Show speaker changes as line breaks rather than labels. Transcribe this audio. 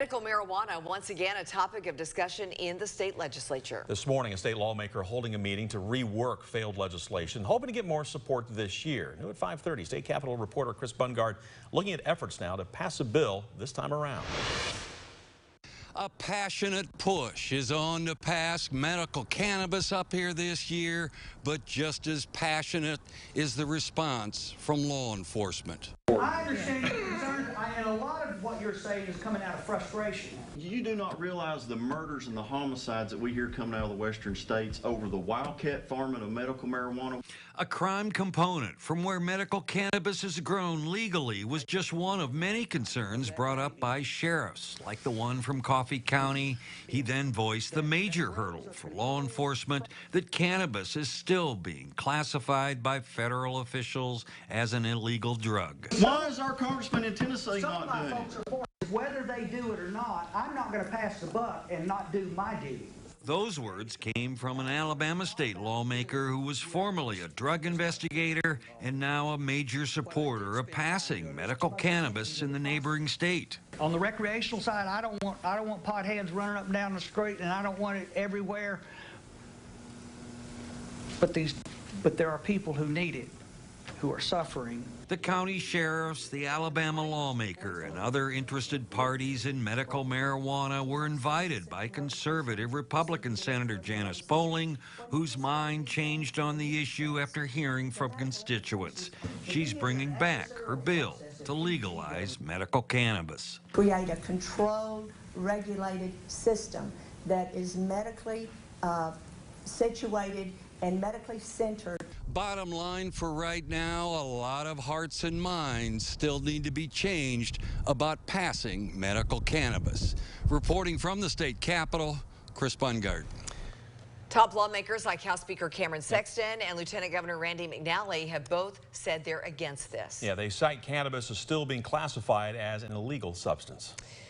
Medical marijuana, once again, a topic of discussion in the state legislature.
This morning, a state lawmaker holding a meeting to rework failed legislation, hoping to get more support this year. New at 5:30, State Capitol reporter Chris Bungard looking at efforts now to pass a bill this time around.
A passionate push is on to pass medical cannabis up here this year, but just as passionate is the response from law enforcement.
I understand your concerns, and a lot of what you're saying is coming out of frustration.
You do not realize the murders and the homicides that we hear coming out of the western states over the wildcat farming of medical marijuana.
A crime component from where medical cannabis is grown legally was just one of many concerns brought up by sheriffs, like the one from Coffee County. He then voiced the major hurdle for law enforcement that cannabis is still being classified by federal officials as an illegal drug.
Why is our congressman in Tennessee not doing it?
Whether they do it or not, I'm not going to pass the buck and not do my duty.
Those words came from an Alabama state lawmaker who was formerly a drug investigator and now a major supporter of passing medical cannabis in the neighboring state.
On the recreational side, I don't want potheads running up and down the street, and I don't want it everywhere. But there are people who need it, who are suffering.
The county sheriffs, the Alabama lawmaker, and other interested parties in medical marijuana were invited by conservative Republican Senator Janice Bowling, whose mind changed on the issue after hearing from constituents. She's bringing back her bill to legalize medical cannabis.
Create a controlled, regulated system that is medically situated and medically centered.
Bottom line for right now, a lot of hearts and minds still need to be changed about passing medical cannabis. Reporting from the state capitol, Chris Bungard.
Top lawmakers like House Speaker Cameron Sexton and Lieutenant Governor Randy McNally have both said they're against this.
Yeah, they cite cannabis as still being classified as an illegal substance.